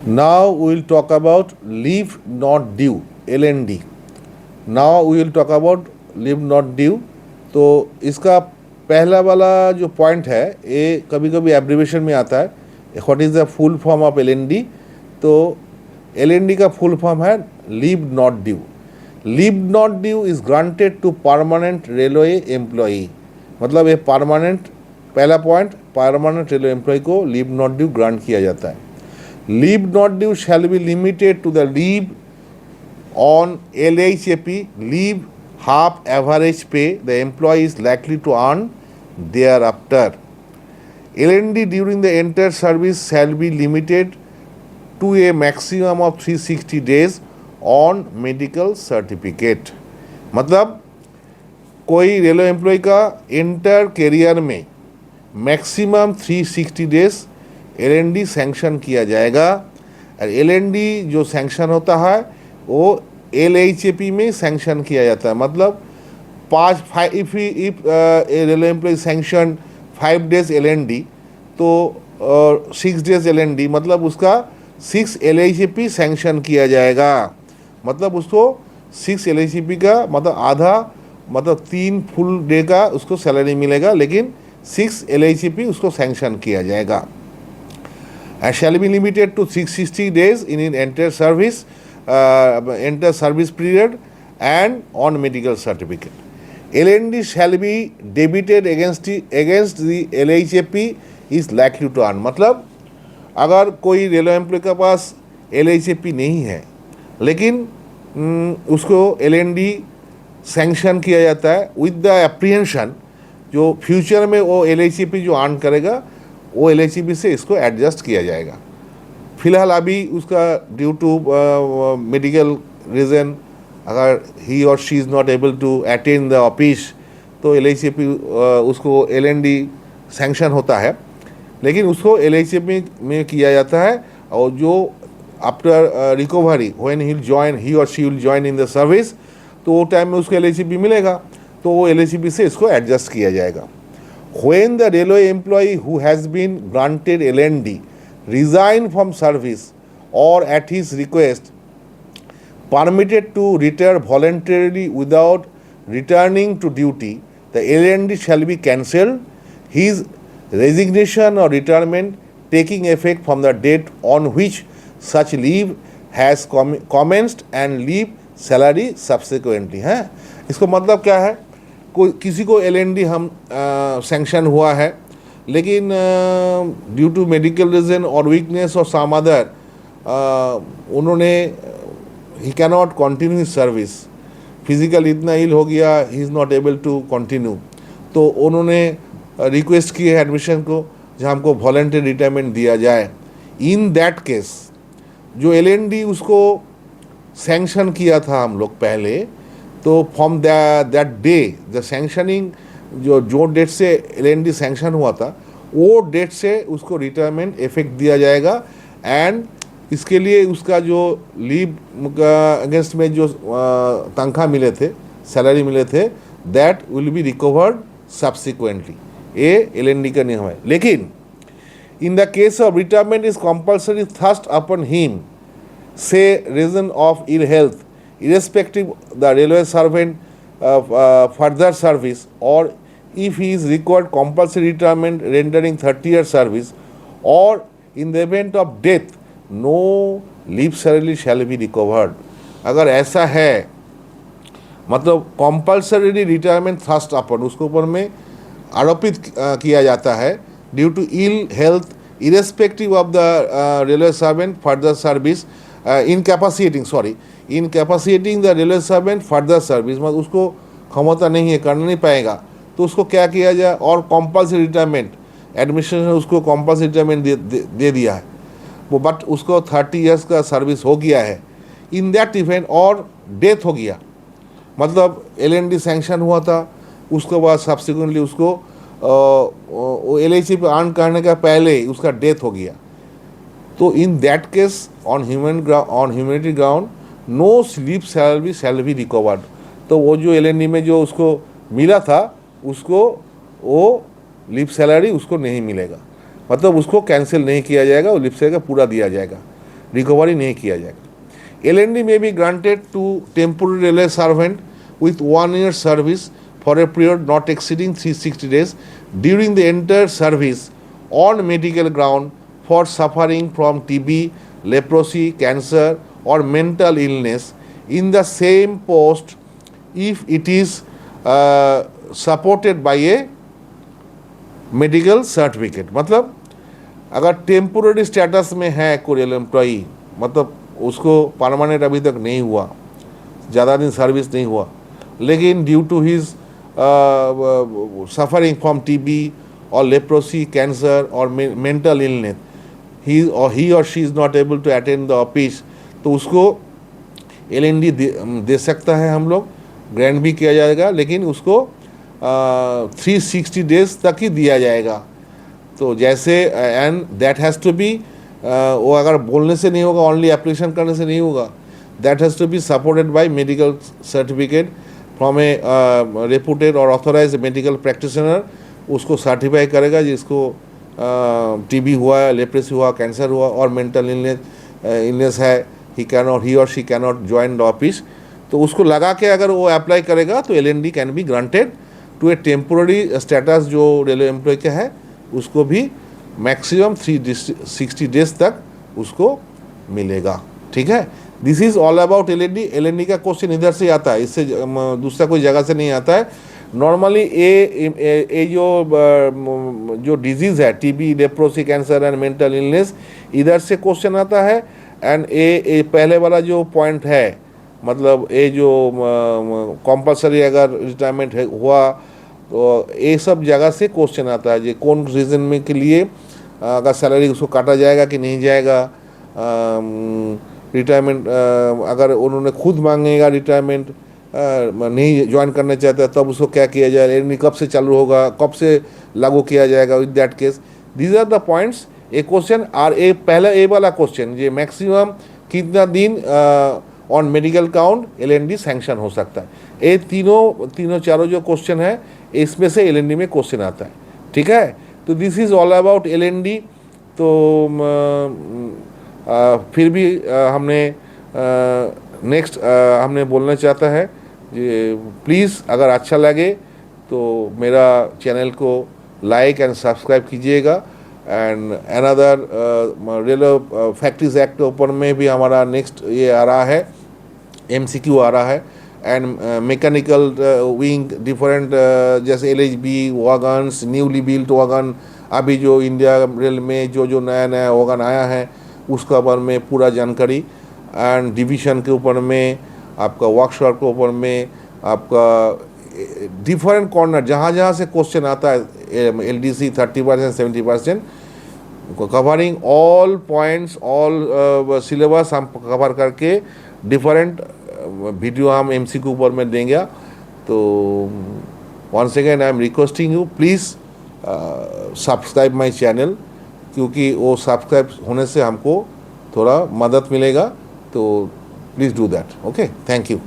Now we will talk about leave not due LND. Now we will talk about leave not due. तो इसका पहला वाला जो point है ये कभी कभी एब्रीवेशन में आता है. What is the full form of LND? तो LND का फुल फॉर्म है leave not due. Leave not due is granted to permanent railway employee. मतलब ये परमानेंट, पहला पॉइंट, परमानेंट रेलवे एम्प्लॉय को लीव नॉट ड्यू ग्रांट किया जाता है. Leave not due shall be limited to the leave on LHAP, leave half average pay the employee is likely to earn thereafter. LND during the entire service shall be limited to a maximum of 360 days on medical certificate. मतलब कोई railway employee का inter career में maximum 360 days LND sanction किया जाएगा. और LND जो sanction होता है वो LHAP में सैंक्शन किया जाता है. मतलब if railway employee sanction 5 days LND तो 6 डेज LND, मतलब उसका 6 LHAP सैंक्शन किया जाएगा. मतलब उसको 6 LHAP का मतलब आधा, मतलब 3 फुल डे का उसको सैलरी मिलेगा, लेकिन 6 LHAP उसको सैंक्शन किया जाएगा. And shall be limited to 360 days in entire service period and on medical certificate. LND shall be debited against the LHAP is likely to earn. मतलब अगर कोई रेलवे एम्प्लॉय के पास LHAP नहीं है लेकिन उसको LND सैंक्शन किया जाता है विद द एप्रीहेंशन जो फ्यूचर में वो LHAP जो अर्न करेगा वो LHAP से इसको एडजस्ट किया जाएगा. फिलहाल अभी उसका ड्यू टू मेडिकल रीज़न अगर he or she is not able to attend the office तो LHAP उसको LND सैंक्शन होता है, लेकिन उसको LHAP में किया जाता है. और जो after recovery when he or she will join in the service तो वो टाइम में उसको LHAP मिलेगा, तो वो LHAP से इसको एडजस्ट किया जाएगा. When the railway employee who has been granted LND resign from service or at his request permitted to retire voluntarily without returning to duty, the LND shall be cancelled, his resignation or retirement taking effect from the date on which such leave has commenced and leave salary subsequently. है इसको मतलब क्या है? कोई किसी को LND हम sanction हुआ है, लेकिन ड्यू टू मेडिकल रीज़न और वीकनेस और सम अदर उन्होंने he can not continue his service, physical इतना इल हो गया, he is not able to continue, तो उन्होंने रिक्वेस्ट की है एडमिशन को जहाँ हमको वॉलंटरी रिटायरमेंट दिया जाए. इन दैट केस जो LND उसको सैंक्शन किया था हम लोग पहले, तो from that day the sanctioning जो डेट से LND सैंक्शन हुआ था वो डेट से उसको रिटायरमेंट इफेक्ट दिया जाएगा. एंड इसके लिए उसका जो लीव अगेंस्ट में जो तनख्वाह मिले थे, सैलरी मिले थे, that will be recovered subsequently. ये LND का नियम है. लेकिन in the case of retirement is compulsory thrust upon him से reason of ill health irrespective the railway servant further service, or if he is required compulsory retirement rendering 30-year service, or in the event of death no leave salary shall be recovered. अगर ऐसा है मतलब compulsory retirement thrust अपन उसके ऊपर में आरोपित किया जाता है due to ill health irrespective of the railway servant further service, incapacitating the railway servant further service, मतलब उसको क्षमता नहीं है, करना नहीं पाएगा, तो उसको क्या किया जाए. और कंपल्सरी रिटायरमेंट एडमिनिस्ट्रेशन ने उसको कंपल्सरी रिटायरमेंट दे दिया है वो, बट उसको 30 ईयर्स का सर्विस हो गया है. इन दैट इवेंट और डेथ हो गया, मतलब LND सैंक्शन हुआ था, उसके बाद सब्सिक्वेंटली उसको LHAP अर्न करने का पहले उसका डेथ हो गया, तो in that case on humanity ground no leave salary shall be recovered. तो वो जो LND में जो उसको मिला था उसको वो लीव सैलरी उसको नहीं मिलेगा, मतलब उसको कैंसिल नहीं किया जाएगा, वो लीव सैलरी पूरा दिया जाएगा. रिकवरी नहीं किया जाएगा। LND may be granted to temporary railway servant with 1 year service for a period not exceeding 360 days during the entire service on medical ground for suffering from TB, leprosy, cancer or mental illness in the same post if it is supported by a medical certificate. मतलब अगर temporary status में है कोई employee, मतलब उसको permanent अभी तक नहीं हुआ, ज़्यादा दिन सर्विस नहीं हुआ, लेकिन due to his suffering from TB और लेप्रोसी, कैंसर और mental illness, he or she is not able to attend the office, तो उसको LND दे सकता है, हम लोग ग्रांट भी किया जाएगा, लेकिन उसको 360 डेज तक ही दिया जाएगा। तो जैसे and that has to be, वो अगर बोलने से नहीं होगा, ओनली एप्लीकेशन करने से नहीं होगा, that has to be supported by medical certificate from a reputed और ऑथोराइज मेडिकल प्रैक्टिशनर। उसको सर्टिफाई करेगा जिसको TB हुआ है, लेप्रेसी हुआ, कैंसर हुआ और मेंटल इलनेस है, ही or she cannot join the office. तो उसको लगा के अगर वो अप्लाई करेगा तो LND can be granted to a temporary status जो रेलवे एम्प्लॉय का है, उसको भी मैक्सिमम 360 डेज तक उसको मिलेगा। ठीक है, this is all about LND का क्वेश्चन इधर से आता है, इससे दूसरा कोई जगह से नहीं आता है। नॉर्मली ये जो डिजीज़ है TB, leprosy, cancer and mental illness, इधर से क्वेश्चन आता है। एंड ये पहले वाला जो पॉइंट है, मतलब ये जो कंपलसरी अगर रिटायरमेंट हुआ तो ये सब जगह से क्वेश्चन आता है, जो कौन रीज़न में के लिए अगर सैलरी उसको काटा जाएगा कि नहीं जाएगा, रिटायरमेंट अगर उन्होंने खुद मांगेगा रिटायरमेंट, नहीं ज्वाइन करना चाहता तब उसको क्या किया जाए, LND कब से चालू होगा, कब से लागू किया जाएगा। With that case these are the points. A question और ए पहला ए वाला क्वेश्चन, ये मैक्सिमम कितना दिन on medical count LND sanction हो सकता है, ये तीनों चारों जो क्वेश्चन है इसमें से LND में क्वेश्चन आता है। ठीक है, तो this is all about LND। तो फिर भी हमने नेक्स्ट हमने बोलना चाहता है कि प्लीज़ अगर अच्छा लगे तो मेरा चैनल को लाइक एंड सब्सक्राइब कीजिएगा। And another railway factories act के ऊपर में भी हमारा नेक्स्ट ये आ रहा है, MCQ आ रहा है। एंड मैकेनिकल विंग डिफरेंट जैसे LHB वागन्स, न्यूली बिल्ट वागन, अभी जो इंडिया रेल में जो नया वागन आया है उसका बारे में पूरा जानकारी। एंड डिवीज़न के ऊपर में, आपका वर्कशॉप के ऊपर में, आपका डिफरेंट कॉर्नर जहाँ से क्वेश्चन आता है, LDC 30%, 70%, covering all points, all syllabus हम कवर करके डिफरेंट वीडियो हम MCQ ऊपर में देंगे। तो once again I am requesting you, please subscribe my channel, क्योंकि वो सब्सक्राइब होने से हमको थोड़ा मदद मिलेगा। तो please do that. Okay, thank you.